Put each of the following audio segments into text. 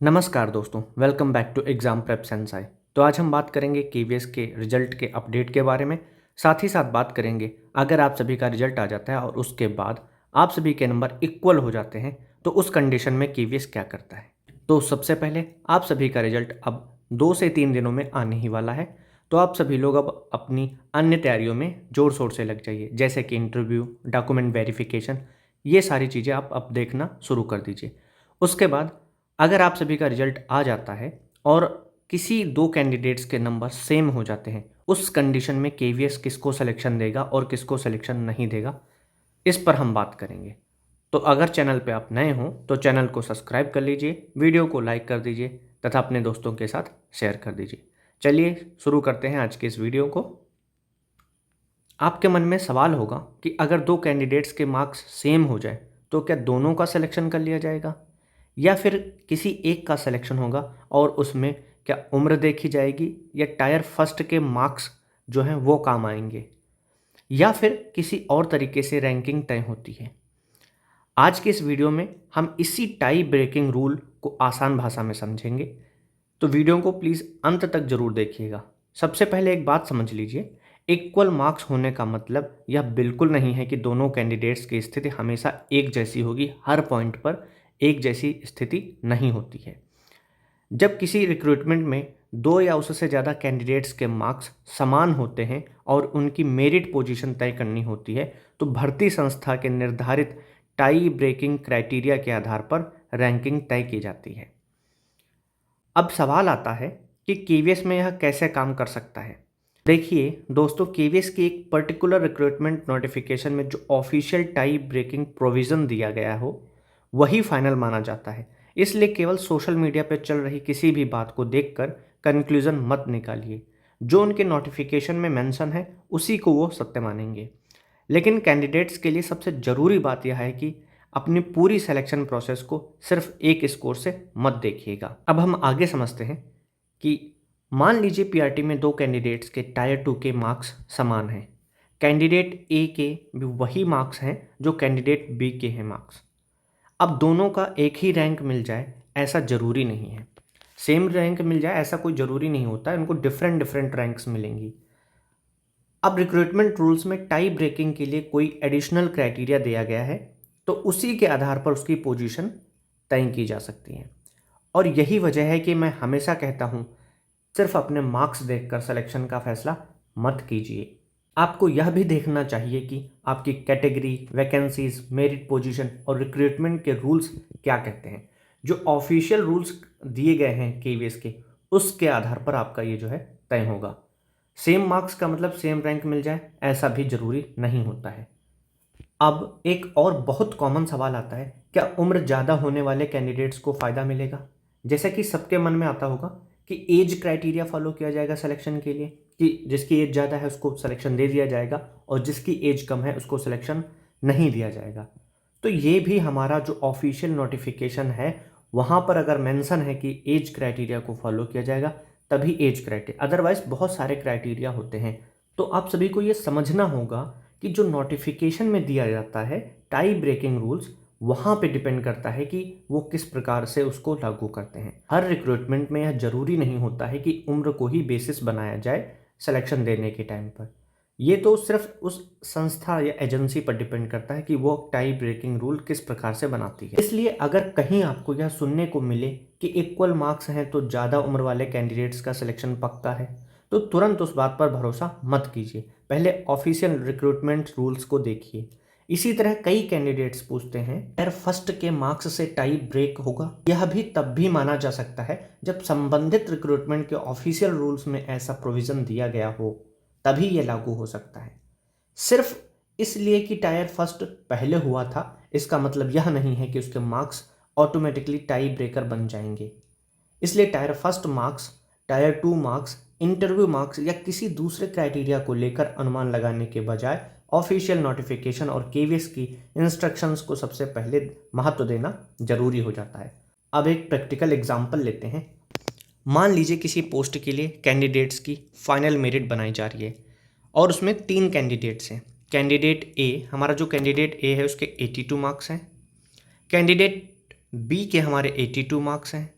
नमस्कार दोस्तों, welcome back to exam prep sensei. तो आज हम बात करेंगे केवीएस के रिजल्ट के अपडेट के बारे में। साथ ही साथ बात करेंगे अगर आप सभी का रिजल्ट आ जाता है और उसके बाद आप सभी के नंबर इक्वल हो जाते हैं तो उस कंडीशन में केवीएस क्या करता है। तो सबसे पहले आप सभी का रिजल्ट अब 2 से 3 दिनों में आने ही वाला है। तो आप सभी लोग अब अपनी अन्य तैयारियों में ज़ोर शोर से लग जाइए, जैसे कि इंटरव्यू, डॉक्यूमेंट वेरिफिकेशन, ये सारी चीज़ें आप अब देखना शुरू कर दीजिए। उसके बाद अगर आप सभी का रिजल्ट आ जाता है और किसी 2 कैंडिडेट्स के नंबर सेम हो जाते हैं, उस कंडीशन में केवीएस किसको सिलेक्शन देगा और किसको सिलेक्शन नहीं देगा, इस पर हम बात करेंगे। तो अगर चैनल पे आप नए हों तो चैनल को सब्सक्राइब कर लीजिए, वीडियो को लाइक कर दीजिए तथा अपने दोस्तों के साथ शेयर कर दीजिए। चलिए शुरू करते हैं आज के इस वीडियो को। आपके मन में सवाल होगा कि अगर 2 कैंडिडेट्स के मार्क्स सेम हो जाए तो क्या दोनों का सिलेक्शन कर लिया जाएगा या फिर किसी एक का सिलेक्शन होगा और उसमें क्या उम्र देखी जाएगी या टायर फर्स्ट के मार्क्स जो हैं वो काम आएंगे या फिर किसी और तरीके से रैंकिंग तय होती है। आज के इस वीडियो में हम इसी टाई ब्रेकिंग रूल को आसान भाषा में समझेंगे, तो वीडियो को प्लीज़ अंत तक जरूर देखिएगा। सबसे पहले एक बात समझ लीजिए, इक्वल मार्क्स होने का मतलब यह बिल्कुल नहीं है कि दोनों कैंडिडेट्स की स्थिति हमेशा एक जैसी होगी। हर पॉइंट पर एक जैसी स्थिति नहीं होती है। जब किसी रिक्रूटमेंट में 2 या उससे ज़्यादा कैंडिडेट्स के मार्क्स समान होते हैं और उनकी मेरिट पोजीशन तय करनी होती है तो भर्ती संस्था के निर्धारित टाई ब्रेकिंग क्राइटेरिया के आधार पर रैंकिंग तय की जाती है। अब सवाल आता है कि केवीएस में यह कैसे काम कर सकता है। देखिए दोस्तों, केवीएस की एक पर्टिकुलर रिक्रूटमेंट नोटिफिकेशन में जो ऑफिशियल टाई ब्रेकिंग प्रोविज़न दिया गया हो वही फाइनल माना जाता है। इसलिए केवल सोशल मीडिया पर चल रही किसी भी बात को देखकर कंक्लूजन मत निकालिए। जो उनके नोटिफिकेशन में मेंशन है उसी को वो सत्य मानेंगे। लेकिन कैंडिडेट्स के लिए सबसे ज़रूरी बात यह है कि अपनी पूरी सिलेक्शन प्रोसेस को सिर्फ एक स्कोर से मत देखिएगा। अब हम आगे समझते हैं कि मान लीजिए पीआरटी में 2 कैंडिडेट्स के टायर 2 के मार्क्स समान हैं। कैंडिडेट ए के भी वही मार्क्स हैं जो कैंडिडेट बी के हैं मार्क्स। अब दोनों का एक ही रैंक मिल जाए ऐसा ज़रूरी नहीं है। सेम रैंक मिल जाए ऐसा कोई ज़रूरी नहीं होता है, उनको डिफरेंट डिफरेंट रैंक्स मिलेंगी। अब रिक्रूटमेंट रूल्स में टाई ब्रेकिंग के लिए कोई एडिशनल क्राइटेरिया दिया गया है तो उसी के आधार पर उसकी पोजीशन तय की जा सकती है। और यही वजह है कि मैं हमेशा कहता हूँ, सिर्फ अपने मार्क्स देखकर सिलेक्शन का फैसला मत कीजिए। आपको यह भी देखना चाहिए कि आपकी कैटेगरी, वैकेंसीज, मेरिट पोजीशन और रिक्रूटमेंट के रूल्स क्या कहते हैं। जो ऑफिशियल रूल्स दिए गए हैं केवीएस के, उसके आधार पर आपका ये जो है तय होगा। सेम मार्क्स का मतलब सेम रैंक मिल जाए ऐसा भी जरूरी नहीं होता है। अब एक और बहुत कॉमन सवाल आता है, क्या उम्र ज़्यादा होने वाले कैंडिडेट्स को फ़ायदा मिलेगा। जैसे कि सबके मन में आता होगा कि एज क्राइटेरिया फॉलो किया जाएगा सिलेक्शन के लिए, कि जिसकी एज ज़्यादा है उसको सिलेक्शन दे दिया जाएगा और जिसकी एज कम है उसको सिलेक्शन नहीं दिया जाएगा। तो ये भी हमारा जो ऑफिशियल नोटिफिकेशन है वहाँ पर अगर मेंशन है कि एज क्राइटेरिया को फॉलो किया जाएगा तभी एज क्राइटेरिया, अदरवाइज बहुत सारे क्राइटेरिया होते हैं। तो आप सभी को ये समझना होगा कि जो नोटिफिकेशन में दिया जाता है टाई ब्रेकिंग रूल्स, वहाँ पे डिपेंड करता है कि वो किस प्रकार से उसको लागू करते हैं। हर रिक्रूटमेंट में यह जरूरी नहीं होता है कि उम्र को ही बेसिस बनाया जाए सिलेक्शन देने के टाइम पर। ये तो सिर्फ उस संस्था या एजेंसी पर डिपेंड करता है कि वो टाई ब्रेकिंग रूल किस प्रकार से बनाती है। इसलिए अगर कहीं आपको यह सुनने को मिले कि इक्वल मार्क्स हैं तो ज़्यादा उम्र वाले कैंडिडेट्स का सिलेक्शन पक्का है, तो तुरंत उस बात पर भरोसा मत कीजिए। पहले ऑफिशियल रिक्रूटमेंट रूल्स को देखिए। इसी तरह कई कैंडिडेट्स पूछते हैं यार फर्स्ट के मार्क्स से टाई ब्रेक होगा। यह भी तब भी माना जा सकता है जब संबंधित रिक्रूटमेंट के ऑफिशियल रूल्स में ऐसा प्रोविजन दिया गया हो, तभी यह लागू हो सकता है। सिर्फ इसलिए कि टायर फर्स्ट पहले हुआ था इसका मतलब यह नहीं है कि उसके मार्क्स ऑटोमेटिकली टाई ब्रेकर बन जाएंगे। इसलिए tyre first marks, tyre 2 marks, interview marks या किसी दूसरे क्राइटेरिया को लेकर अनुमान लगाने के बजाय ऑफिशियल नोटिफिकेशन और केवीएस की इंस्ट्रक्शंस को सबसे पहले महत्व देना जरूरी हो जाता है। अब एक प्रैक्टिकल एग्जांपल लेते हैं। मान लीजिए किसी पोस्ट के लिए कैंडिडेट्स की फाइनल मेरिट बनाई जा रही है और उसमें 3 कैंडिडेट्स हैं। कैंडिडेट ए, हमारा जो कैंडिडेट ए है उसके 82 मार्क्स हैं। कैंडिडेट बी के हमारे 82 मार्क्स हैं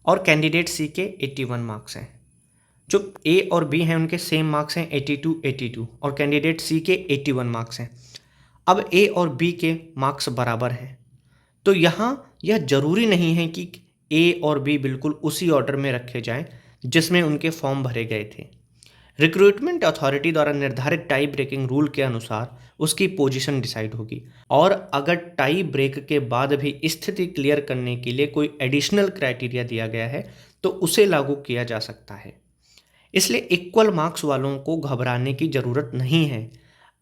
और कैंडिडेट सी के 81 मार्क्स हैं। जो ए और बी हैं उनके सेम मार्क्स हैं 82 और कैंडिडेट सी के 81 मार्क्स हैं। अब ए और बी के मार्क्स बराबर हैं, तो यहाँ यह जरूरी नहीं है कि ए और बी बिल्कुल उसी ऑर्डर में रखे जाएं जिसमें उनके फॉर्म भरे गए थे। रिक्रूटमेंट अथॉरिटी द्वारा निर्धारित टाई ब्रेकिंग रूल के अनुसार उसकी पोजीशन डिसाइड होगी, और अगर टाई ब्रेक के बाद भी स्थिति क्लियर करने के लिए कोई एडिशनल क्राइटेरिया दिया गया है तो उसे लागू किया जा सकता है। इसलिए इक्वल मार्क्स वालों को घबराने की ज़रूरत नहीं है।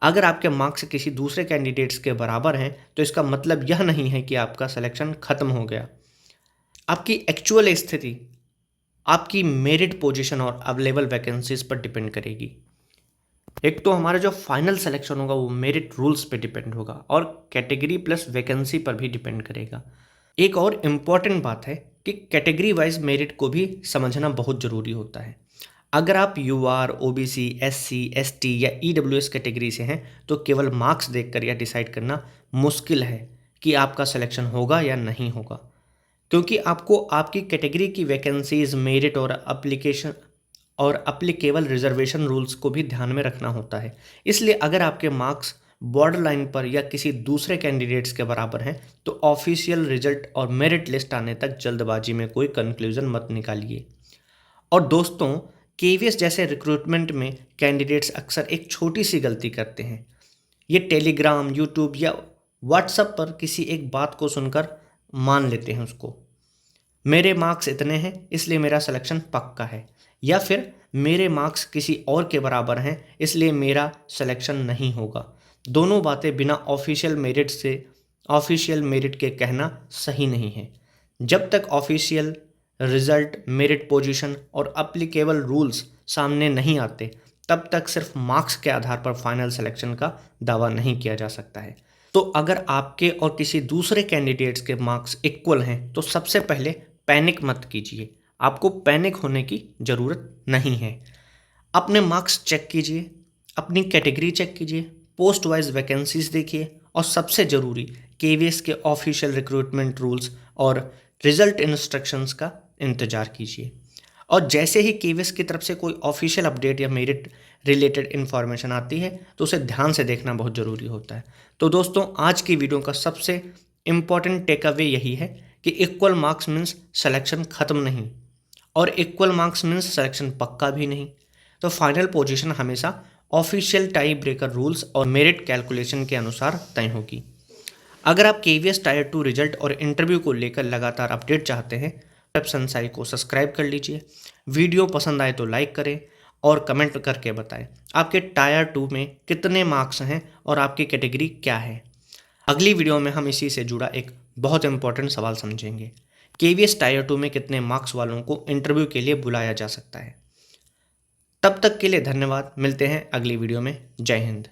अगर आपके मार्क्स किसी दूसरे कैंडिडेट्स के बराबर हैं तो इसका मतलब यह नहीं है कि आपका सिलेक्शन खत्म हो गया। आपकी एक्चुअल स्थिति आपकी मेरिट पोजीशन और अवेलेबल वैकेंसीज पर डिपेंड करेगी। एक तो हमारा जो फाइनल सिलेक्शन होगा वो मेरिट रूल्स पे डिपेंड होगा और कैटेगरी प्लस वैकेंसी पर भी डिपेंड करेगा। एक और इम्पॉर्टेंट बात है कि कैटेगरी वाइज मेरिट को भी समझना बहुत ज़रूरी होता है। अगर आप यूआर, ओबीसी, एससी, एसटी या ईडब्ल्यूएस कैटेगरी से हैं तो केवल मार्क्स देखकर यह डिसाइड करना मुश्किल है कि आपका सिलेक्शन होगा या नहीं होगा, क्योंकि आपको आपकी कैटेगरी की वैकेंसीज, मेरिट और अप्लीकेबल रिजर्वेशन रूल्स को भी ध्यान में रखना होता है। इसलिए अगर आपके मार्क्स बॉर्डर लाइन पर या किसी दूसरे कैंडिडेट्स के बराबर हैं तो ऑफिशियल रिजल्ट और मेरिट लिस्ट आने तक जल्दबाजी में कोई कंक्लूजन मत निकालिए। और दोस्तों, केवीएस जैसे रिक्रूटमेंट में कैंडिडेट्स अक्सर एक छोटी सी गलती करते हैं। ये टेलीग्राम, यूट्यूब या व्हाट्सएप पर किसी एक बात को सुनकर मान लेते हैं उसको। मेरे मार्क्स इतने हैं इसलिए मेरा सिलेक्शन पक्का है, या फिर मेरे मार्क्स किसी और के बराबर हैं इसलिए मेरा सिलेक्शन नहीं होगा। दोनों बातें बिना ऑफिशियल मेरिट के कहना सही नहीं है। जब तक ऑफिशियल रिजल्ट, मेरिट पोजीशन और अप्लीकेबल रूल्स सामने नहीं आते तब तक सिर्फ मार्क्स के आधार पर फाइनल सिलेक्शन का दावा नहीं किया जा सकता है। तो अगर आपके और किसी दूसरे कैंडिडेट्स के मार्क्स इक्वल हैं तो सबसे पहले पैनिक मत कीजिए। आपको पैनिक होने की ज़रूरत नहीं है। अपने मार्क्स चेक कीजिए, अपनी कैटेगरी चेक कीजिए, पोस्ट वाइज वैकेंसीज देखिए और सबसे ज़रूरी केवीएस के ऑफिशियल रिक्रूटमेंट रूल्स और रिजल्ट इंस्ट्रक्शंस का इंतज़ार कीजिए। और जैसे ही केवीएस की तरफ से कोई ऑफिशियल अपडेट या मेरिट रिलेटेड इन्फॉर्मेशन आती है तो उसे ध्यान से देखना बहुत ज़रूरी होता है। तो दोस्तों, आज की वीडियो का सबसे इम्पॉर्टेंट टेक अवे यही है कि इक्वल मार्क्स मीन्स सिलेक्शन ख़त्म नहीं, और इक्वल मार्क्स मीन्स सिलेक्शन पक्का भी नहीं। तो फाइनल पोजीशन हमेशा ऑफिशियल टाई ब्रेकर रूल्स और मेरिट कैलकुलेशन के अनुसार तय होगी। अगर आप केवीएस टायर 2 रिजल्ट और इंटरव्यू को लेकर लगातार अपडेट चाहते हैं वेब सेंसाई को सब्सक्राइब कर लीजिए। वीडियो पसंद आए तो लाइक करें और कमेंट करके बताएं आपके टायर 2 में कितने मार्क्स हैं और आपकी कैटेगरी क्या है। अगली वीडियो में हम इसी से जुड़ा एक बहुत इंपॉर्टेंट सवाल समझेंगे। केवीएस टायर 2 में कितने मार्क्स वालों को इंटरव्यू के लिए बुलाया जा सकता है। तब तक के लिए धन्यवाद। मिलते हैं अगली वीडियो में। जय हिंद।